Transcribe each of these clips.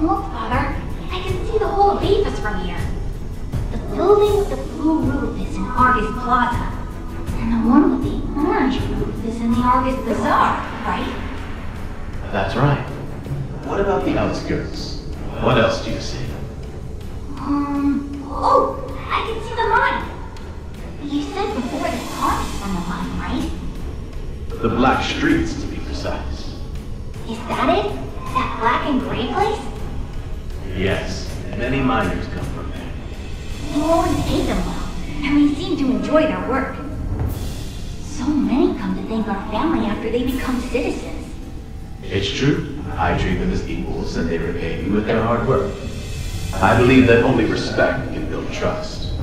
Look, Father. I can see the whole of Avis from here. The building with the blue roof is in Argus Plaza. And the one with the orange roof is in the Argus Bazaar, right? That's right. What about the outskirts? What else do you see? Oh, I can see the mine. You said before that Tom is from the mine, right? The Black Streets, to be precise. Is that it? That black and gray place? Yes, many miners come from there. You always pay them well, and they seem to enjoy their work. So many come to thank our family after they become citizens. It's true. I treat them as equals, and they repay me with their hard work. I believe that only respect can build trust,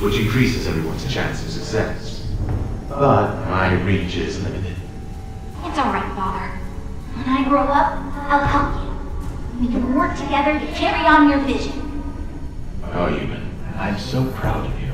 which increases everyone's chance of success. But my reach is limited. It's alright, Father. When I grow up, I'll help you. We can work together to carry on your vision. Oh, Ewan, I'm so proud of you.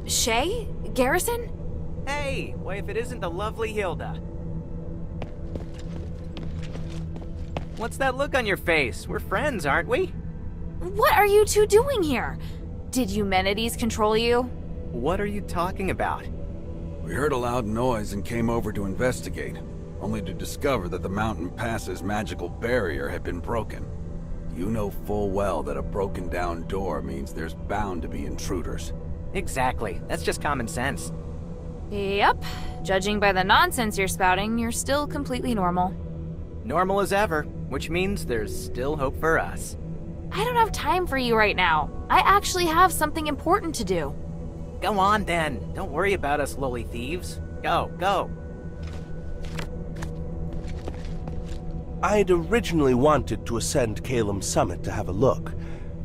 Shay? Garrison? Hey, why if it isn't the lovely Hilda? What's that look on your face? We're friends, aren't we? What are you two doing here? Did Eumenides control you? What are you talking about? We heard a loud noise and came over to investigate, only to discover that the mountain pass's magical barrier had been broken. You know full well that a broken down door means there's bound to be intruders. Exactly. That's just common sense. Yep. Judging by the nonsense you're spouting, you're still completely normal. Normal as ever, which means there's still hope for us. I don't have time for you right now. I actually have something important to do. Go on then. Don't worry about us lowly thieves. Go, go. I'd originally wanted to ascend Caelum's summit to have a look.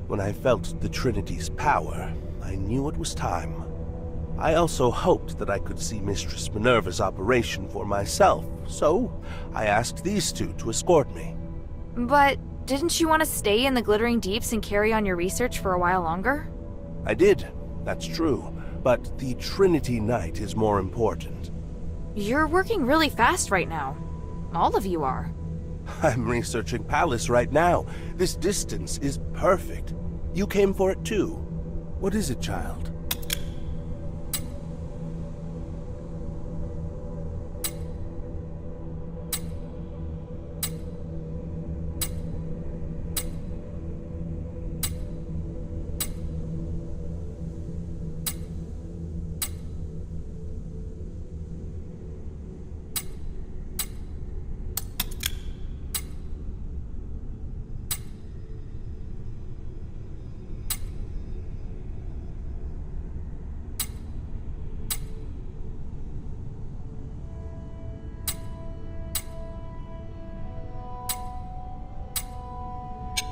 When I felt the Trinity's power, I knew it was time. I also hoped that I could see Mistress Minerva's operation for myself, so I asked these two to escort me. But didn't you want to stay in the Glittering Deeps and carry on your research for a while longer? I did, that's true, but the Trinity Knight is more important. You're working really fast right now. All of you are. I'm researching Palace right now. This distance is perfect. You came for it too. What is it, child?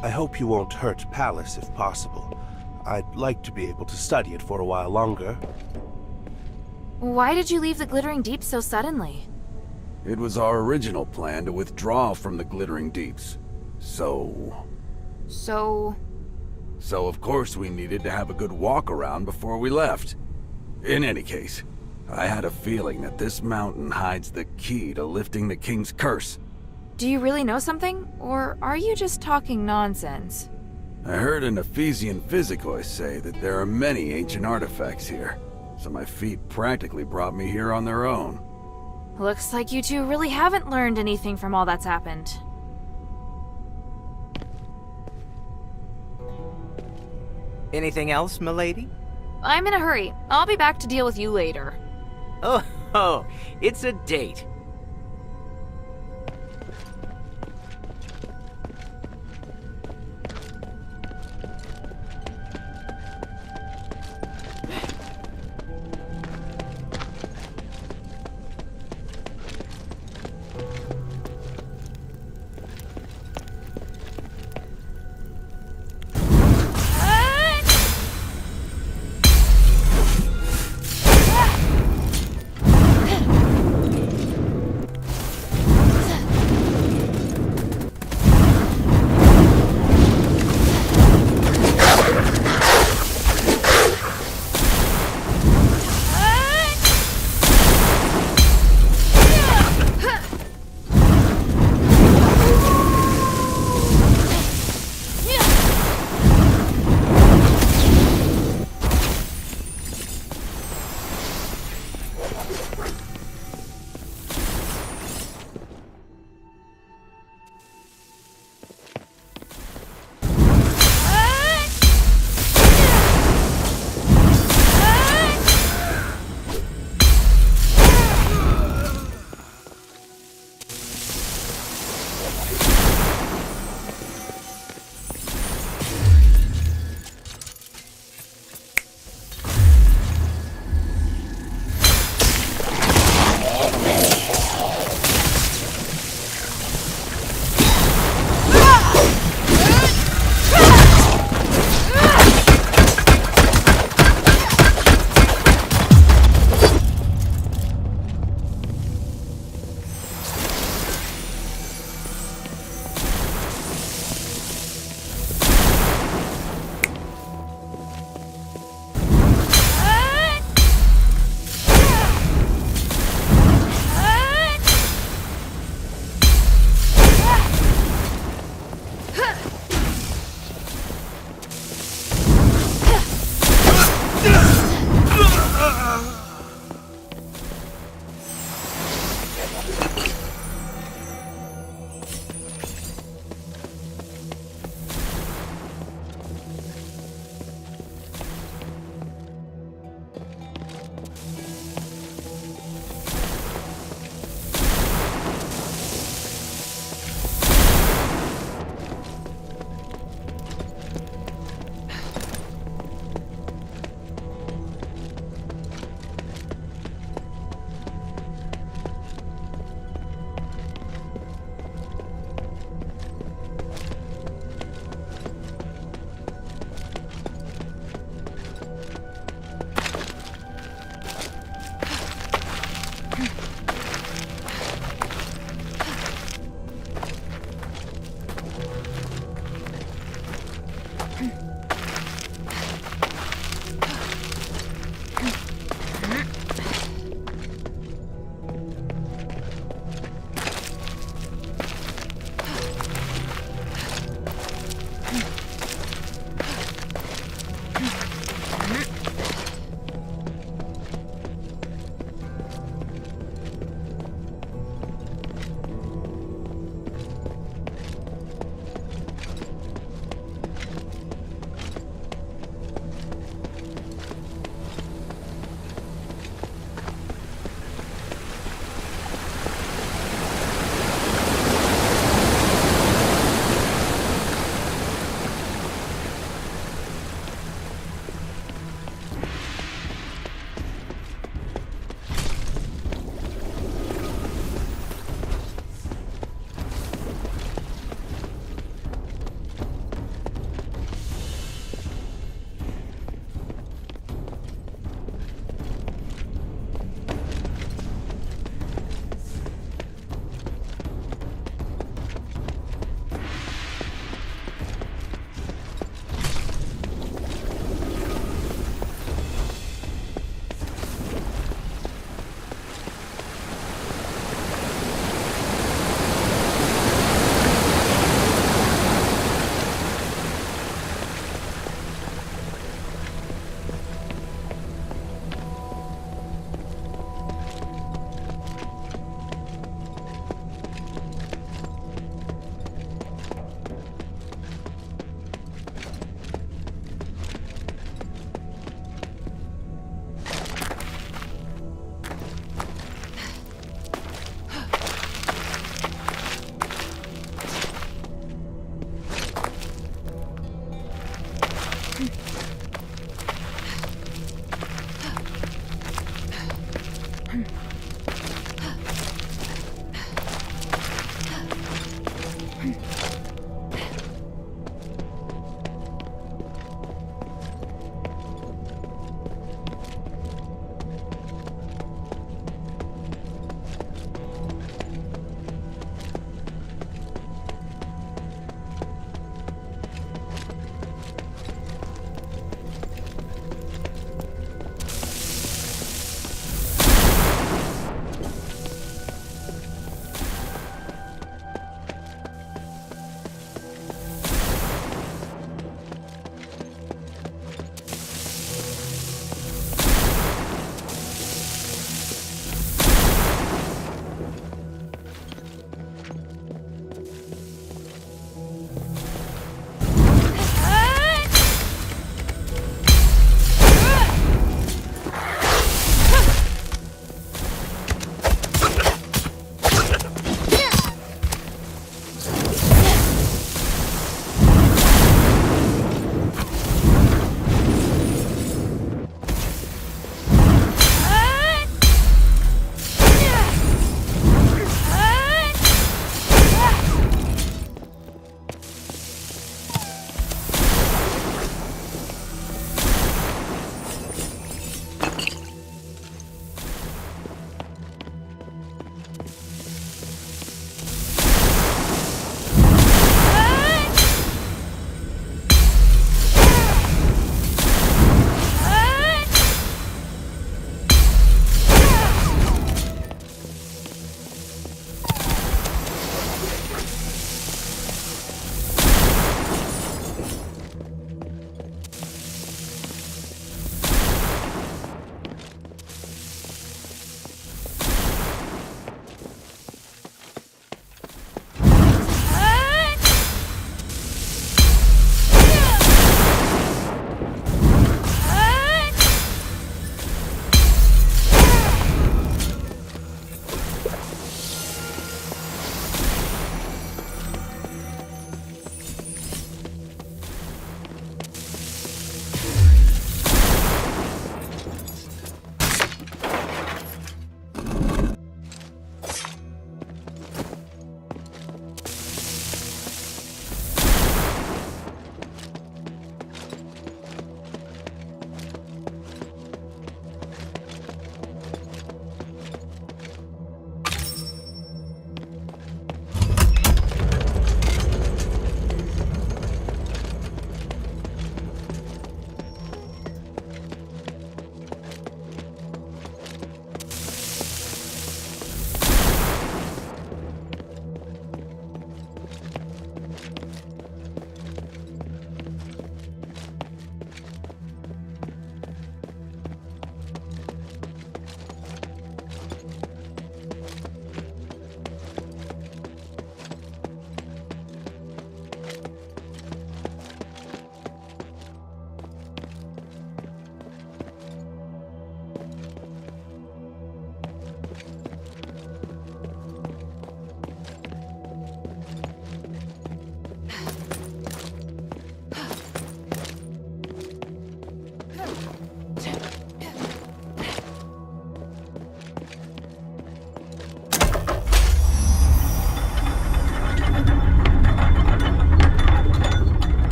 I hope you won't hurt Palace if possible. I'd like to be able to study it for a while longer. Why did you leave the Glittering Deeps so suddenly? It was our original plan to withdraw from the Glittering Deeps. So of course we needed to have a good walk around before we left. In any case, I had a feeling that this mountain hides the key to lifting the King's curse. Do you really know something? Or are you just talking nonsense? I heard an Ephesian physicist say that there are many ancient artifacts here, so my feet practically brought me here on their own. Looks like you two really haven't learned anything from all that's happened. Anything else, milady? I'm in a hurry. I'll be back to deal with you later. Oh, it's a date.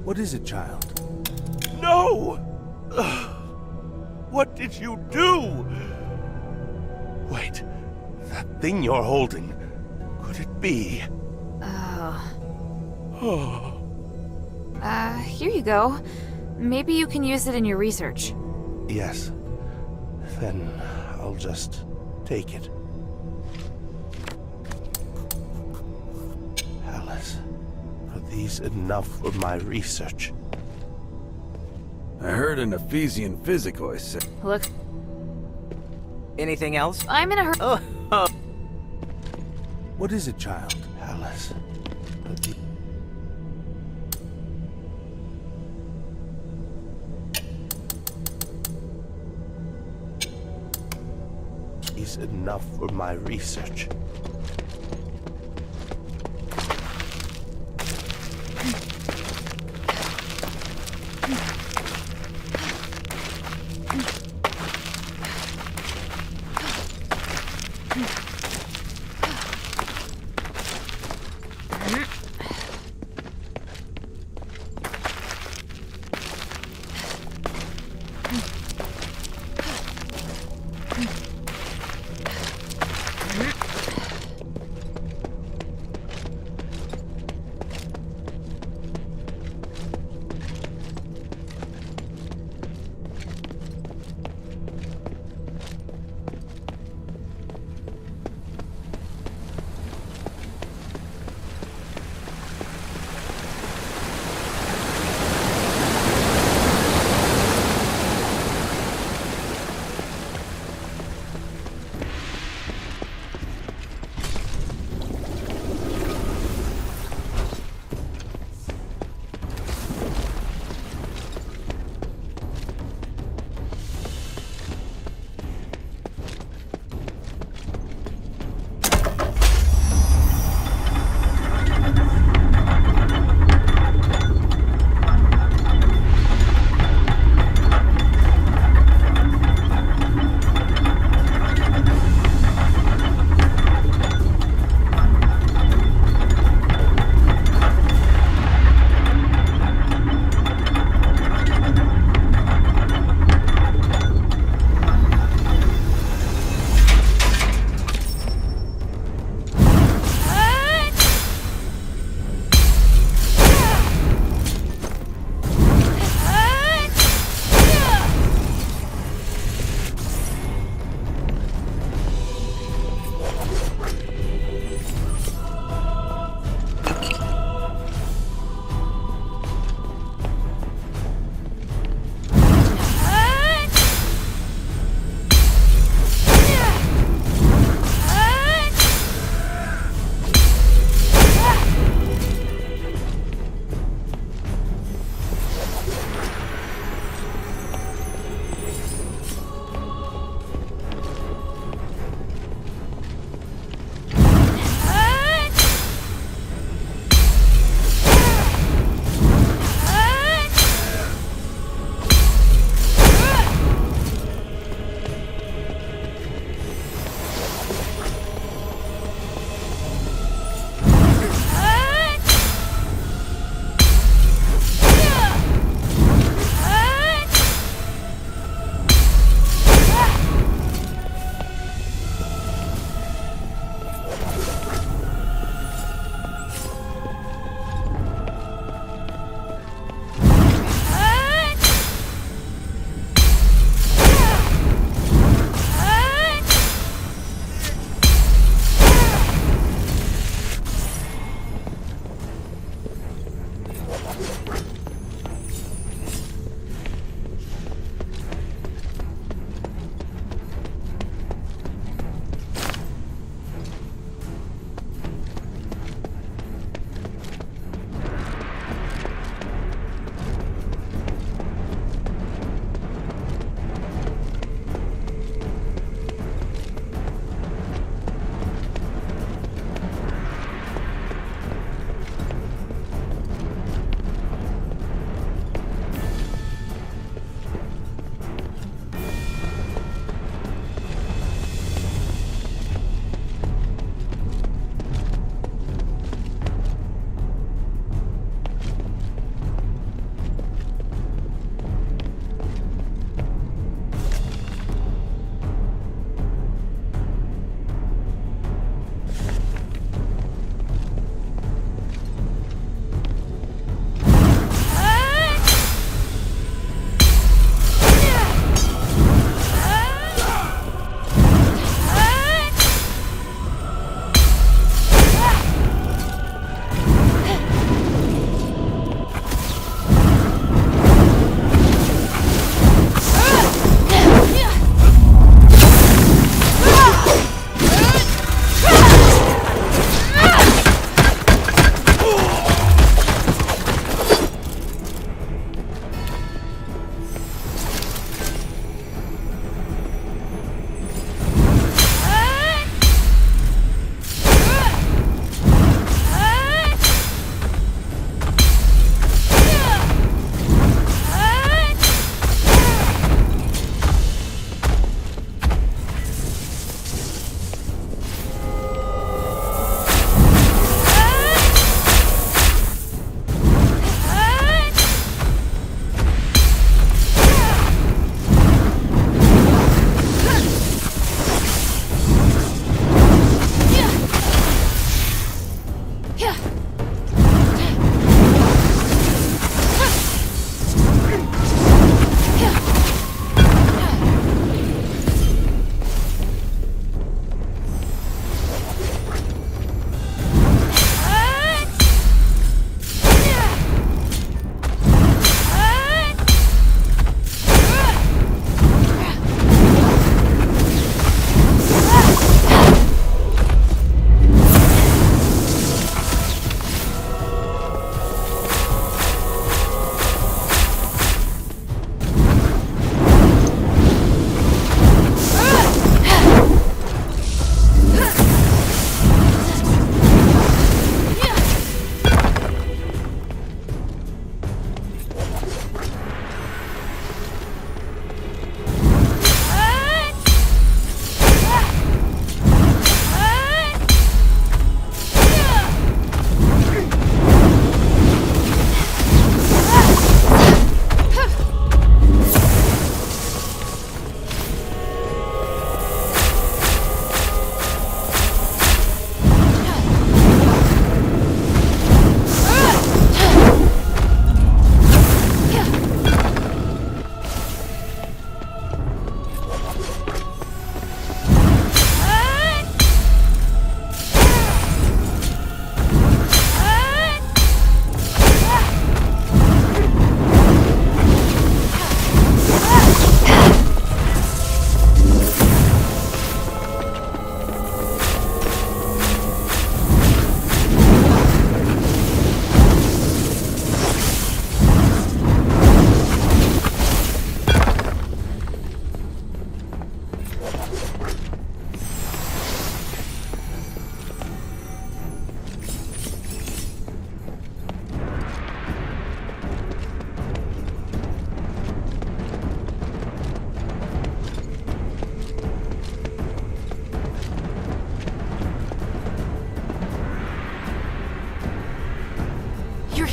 What is it, child? No! What did you do? Wait, that thing you're holding, could it be? Here you go. Maybe you can use it in your research. Yes. Then I'll just take it. Alice, are these enough for my research? I heard an Ephesian physicoi say... Look, Anything else? I'm in a hurry. Oh. What is it, child? Alice, are these enough for my research?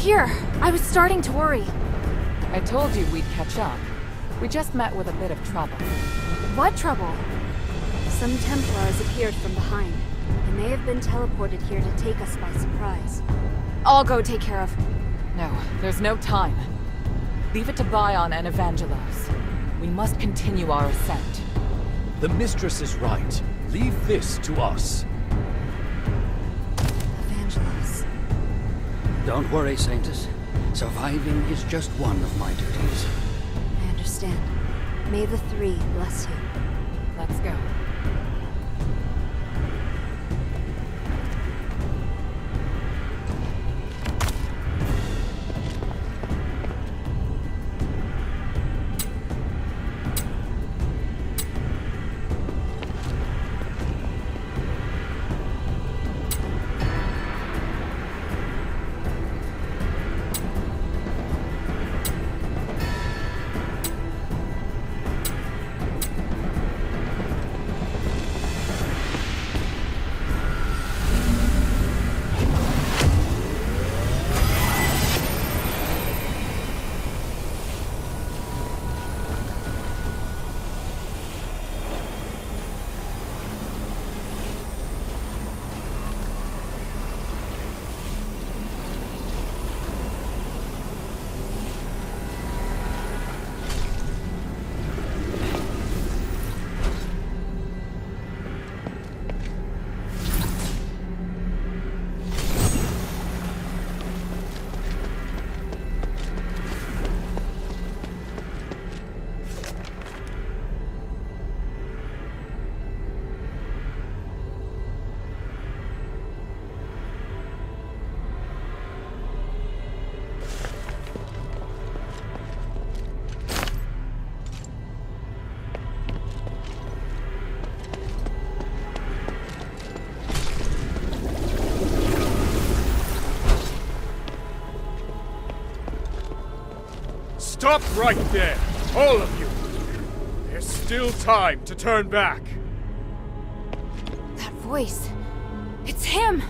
here. I was starting to worry. I told you we'd catch up. We just met with a bit of trouble. What trouble? Some Templars appeared from behind. They may have been teleported here to take us by surprise. I'll go take care of. No, there's no time. Leave it to Bion and Evangelos. We must continue our ascent. The Mistress is right. Leave this to us. Evangelos. Don't worry, Saintus. Surviving is just one of my duties. I understand. May the Three bless you. Let's go. Stop right there, all of you! There's still time to turn back. That voice. It's him!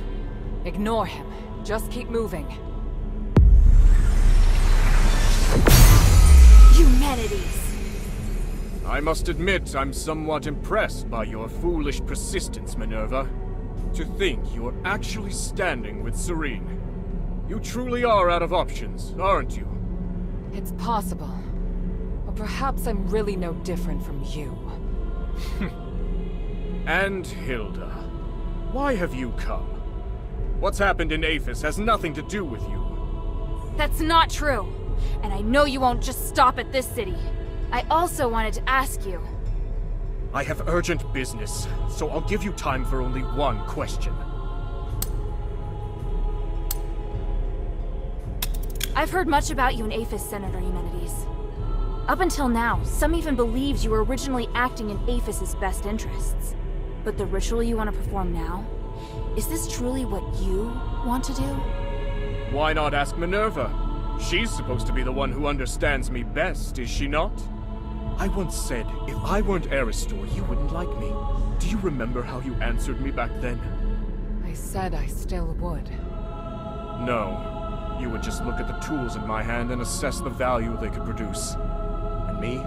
Ignore him. Just keep moving. Humanities! I must admit I'm somewhat impressed by your foolish persistence, Minerva. To think you're actually standing with Serene. You truly are out of options, aren't you? It's possible. Or perhaps I'm really no different from you. And Hilda, why have you come? What's happened in Aphis has nothing to do with you. That's not true. And I know you won't just stop at this city. I also wanted to ask you. I have urgent business, so I'll give you time for only one question. I've heard much about you in Aphis, Senator Eumenides. Up until now, some even believed you were originally acting in Aphis's best interests. But the ritual you want to perform now? Is this truly what you want to do? Why not ask Minerva? She's supposed to be the one who understands me best, is she not? I once said, if I weren't Aristor, you wouldn't like me. Do you remember how you answered me back then? I said I still would. No. You would just look at the tools in my hand and assess the value they could produce. And me?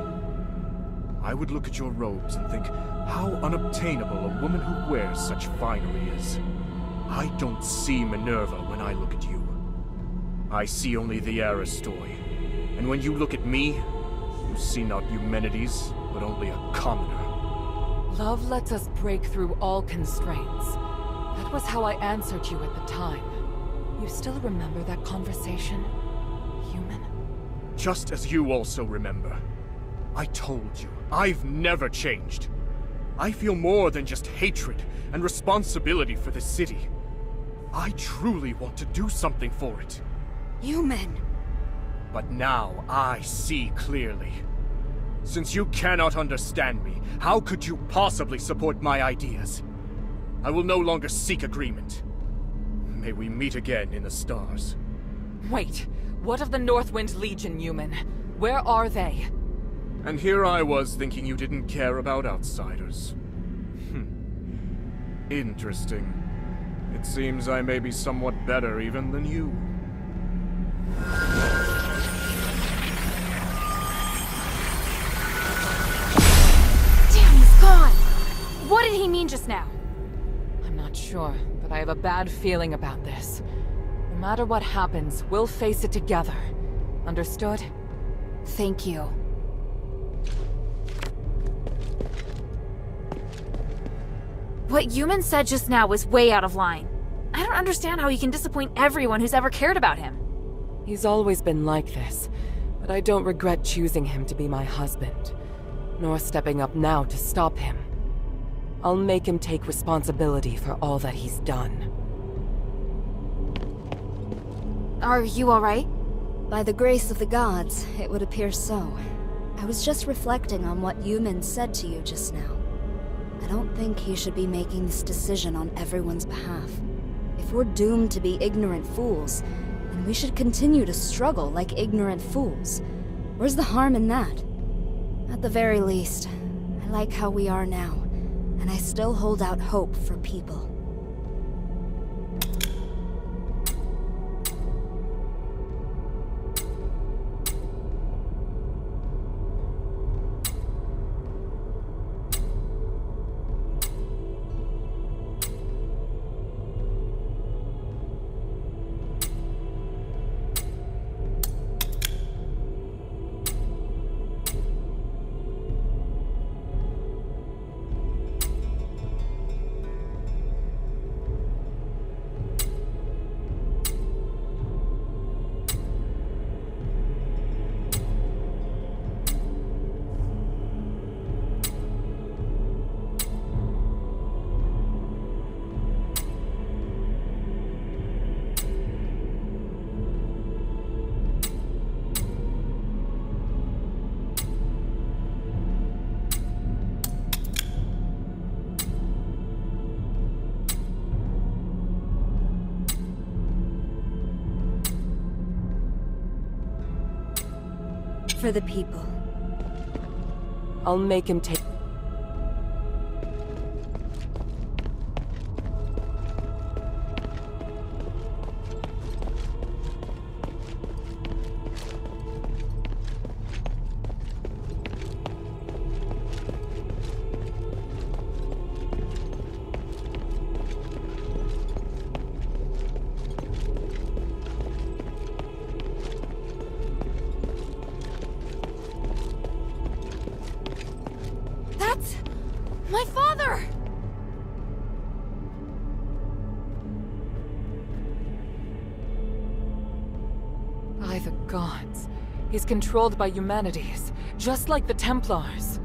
I would look at your robes and think how unobtainable a woman who wears such finery is. I don't see Minerva when I look at you. I see only the Aristoi. And when you look at me, you see not Eumenides, but only a commoner. Love lets us break through all constraints. That was how I answered you at the time. You still remember that conversation, human? Just as you also remember. I told you, I've never changed. I feel more than just hatred and responsibility for this city. I truly want to do something for it. Human! But now I see clearly. Since you cannot understand me, how could you possibly support my ideas? I will no longer seek agreement. May we meet again in the stars. Wait, what of the Northwind Legion, human? Where are they? And here I was thinking you didn't care about outsiders. Interesting. It seems I may be somewhat better even than you. Damn, he's gone! What did he mean just now? I'm not sure, but I have a bad feeling about this. No matter what happens, we'll face it together. Understood? Thank you. What Yuman said just now was way out of line. I don't understand how he can disappoint everyone who's ever cared about him. He's always been like this, but I don't regret choosing him to be my husband, nor stepping up now to stop him. I'll make him take responsibility for all that he's done. Are you alright? By the grace of the gods, it would appear so. I was just reflecting on what Yuman said to you just now. I don't think he should be making this decision on everyone's behalf. If we're doomed to be ignorant fools, then we should continue to struggle like ignorant fools. Where's the harm in that? At the very least, I like how we are now, and I still hold out hope for people. For the people. I'll make him take... My father! By the gods. He's controlled by humanities, just like the Templars.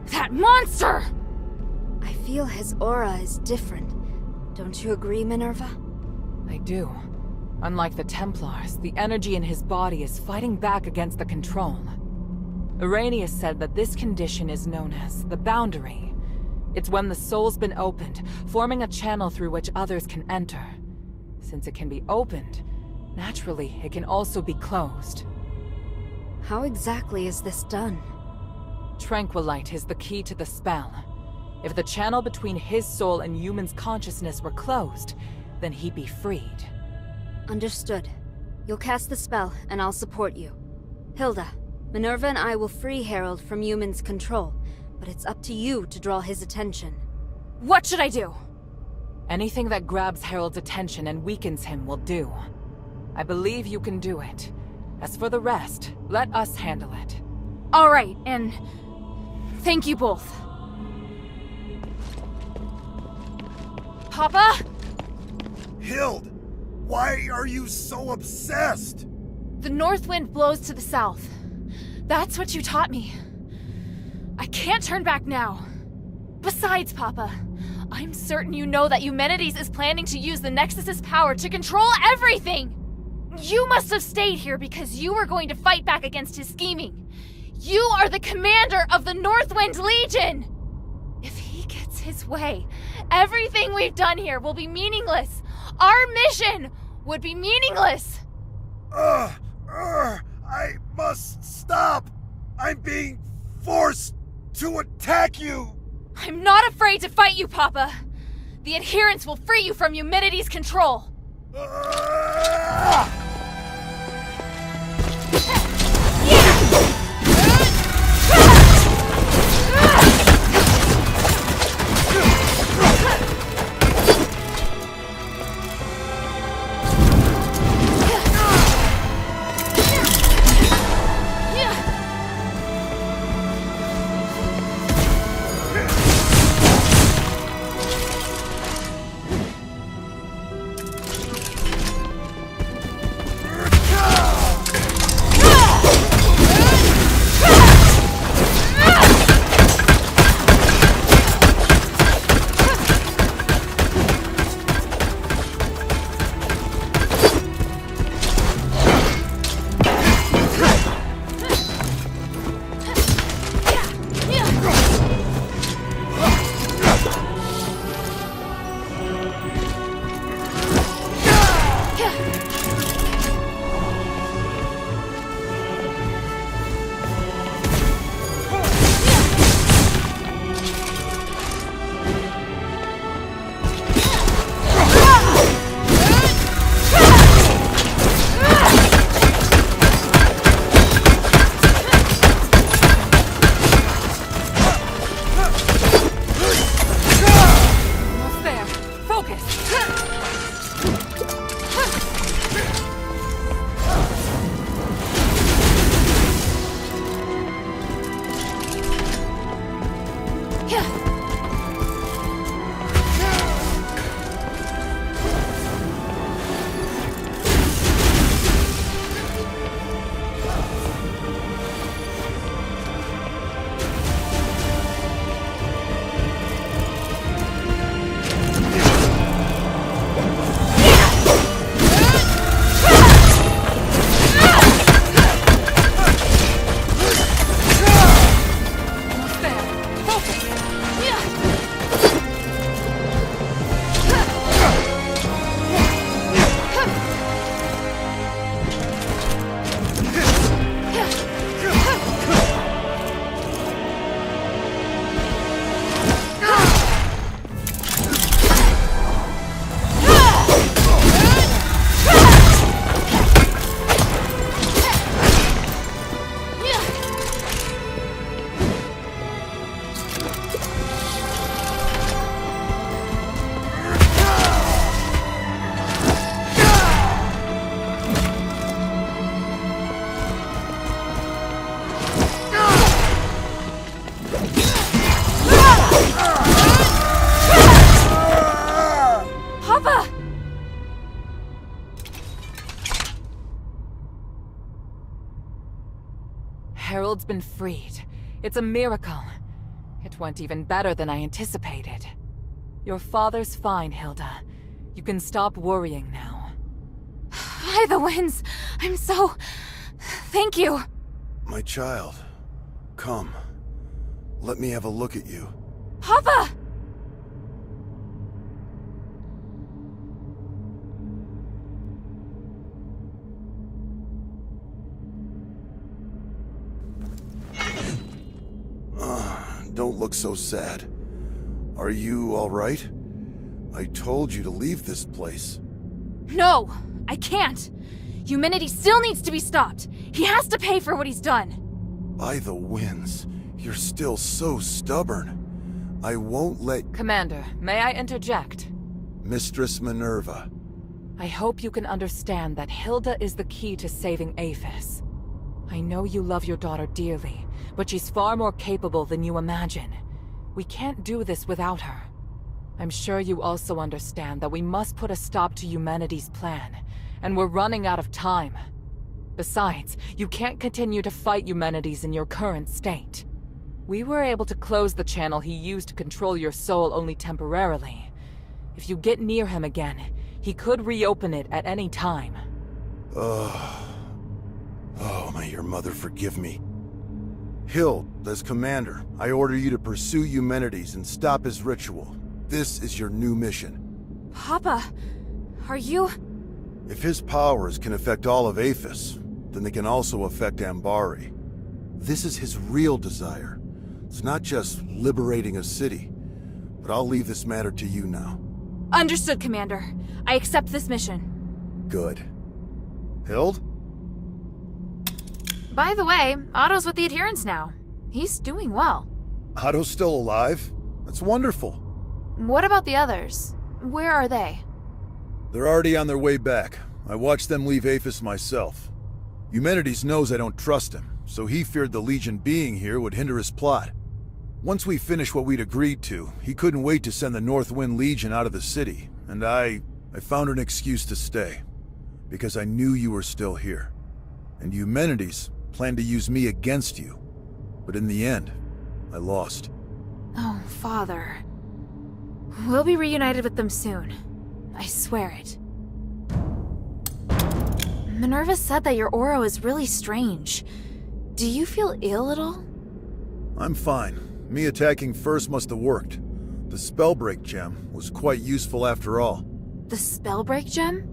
That monster! I feel his aura is different. Don't you agree, Minerva? I do. Unlike the Templars, the energy in his body is fighting back against the control. Iranius said that this condition is known as the boundary. It's when the soul's been opened, forming a channel through which others can enter. Since it can be opened, naturally, it can also be closed. How exactly is this done? Tranquilite is the key to the spell. If the channel between his soul and Yuman's consciousness were closed, then he'd be freed. Understood. You'll cast the spell, and I'll support you. Hilda, Minerva and I will free Harold from Yuman's control. But it's up to you to draw his attention. What should I do? Anything that grabs Harold's attention and weakens him will do. I believe you can do it. As for the rest, let us handle it. Alright, and thank you both. Papa? Hild! Why are you so obsessed? The north wind blows to the south. That's what you taught me. I can't turn back now. Besides, Papa, I'm certain you know that Eumenides is planning to use the Nexus's power to control everything! You must have stayed here because you were going to fight back against his scheming. You are the commander of the Northwind Legion! If he gets his way, everything we've done here will be meaningless. Our mission would be meaningless. I must stop. I'm being forced to attack you! I'm not afraid to fight you, Papa! The adherents will free you from Eumenides' control! Herald's been freed. It's a miracle. It went even better than I anticipated. Your father's fine, Hilda. You can stop worrying now. By the winds! I'm so... Thank you! My child, come. Let me have a look at you. Papa! Don't look so sad. Are you all right? I told you to leave this place. No! I can't! Humanity still needs to be stopped! He has to pay for what he's done! By the winds, you're still so stubborn. I won't let... Commander, may I interject? Mistress Minerva. I hope you can understand that Hilda is the key to saving Aphis. I know you love your daughter dearly, but she's far more capable than you imagine. We can't do this without her. I'm sure you also understand that we must put a stop to humanity's plan, and we're running out of time. Besides, you can't continue to fight humanities in your current state. We were able to close the channel he used to control your soul only temporarily. If you get near him again, he could reopen it at any time. Oh, may your mother forgive me. Hild, as commander, I order you to pursue Eumenides and stop his ritual. This is your new mission. Papa, are you... If his powers can affect all of Aphis, then they can also affect Ambari. This is his real desire. It's not just liberating a city. But I'll leave this matter to you now. Understood, Commander. I accept this mission. Good. Hild? By the way, Otto's with the Adherents now. He's doing well. Otto's still alive? That's wonderful. What about the others? Where are they? They're already on their way back. I watched them leave Aphis myself. Eumenides knows I don't trust him, so he feared the Legion being here would hinder his plot. Once we finished what we'd agreed to, he couldn't wait to send the Northwind Legion out of the city, and I found an excuse to stay. Because I knew you were still here. And Eumenides planned to use me against you. But in the end, I lost. Oh, Father. We'll be reunited with them soon. I swear it. Minerva said that your aura is really strange. Do you feel ill at all? I'm fine. Me attacking first must have worked. The Spellbreak gem was quite useful after all. The Spellbreak gem?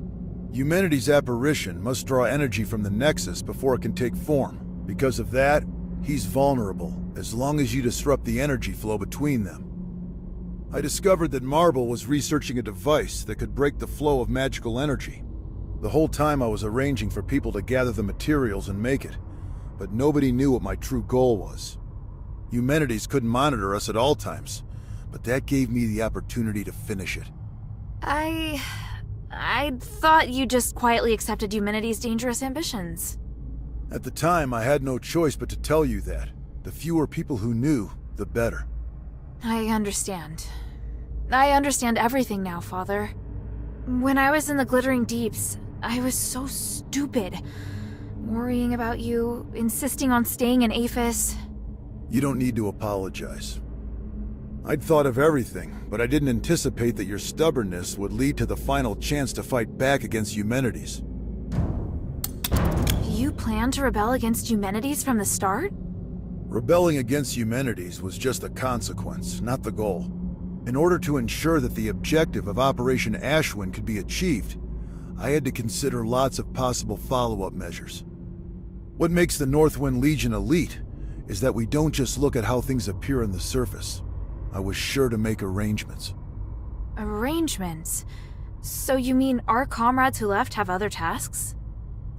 Eumenides' apparition must draw energy from the Nexus before it can take form. Because of that, he's vulnerable, as long as you disrupt the energy flow between them. I discovered that Marble was researching a device that could break the flow of magical energy. The whole time I was arranging for people to gather the materials and make it, but nobody knew what my true goal was. Eumenides couldn't monitor us at all times, but that gave me the opportunity to finish it. I thought you just quietly accepted Eumenides' dangerous ambitions. At the time, I had no choice but to tell you that. The fewer people who knew, the better. I understand. I understand everything now, Father. When I was in the Glittering Deeps, I was so stupid. Worrying about you, insisting on staying in Aphis. You don't need to apologize. I'd thought of everything, but I didn't anticipate that your stubbornness would lead to the final chance to fight back against Eumenides. You planned to rebel against Eumenides from the start? Rebelling against Eumenides was just a consequence, not the goal. In order to ensure that the objective of Operation Ashwin could be achieved, I had to consider lots of possible follow-up measures. What makes the Northwind Legion elite is that we don't just look at how things appear on the surface. I was sure to make arrangements. Arrangements? So you mean our comrades who left have other tasks?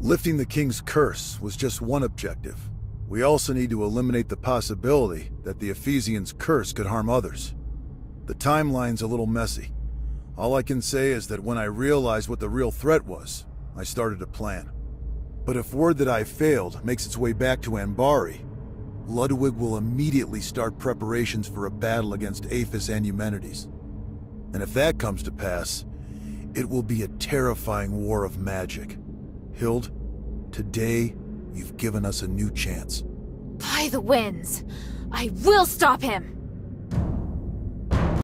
Lifting the King's curse was just one objective. We also need to eliminate the possibility that the Ephesians' curse could harm others. The timeline's a little messy. All I can say is that when I realized what the real threat was, I started to plan. But if word that I failed makes its way back to Ambari, Ludwig will immediately start preparations for a battle against Aphis and Eumenides. And if that comes to pass, it will be a terrifying war of magic. Hild, today, you've given us a new chance. By the winds! I will stop him!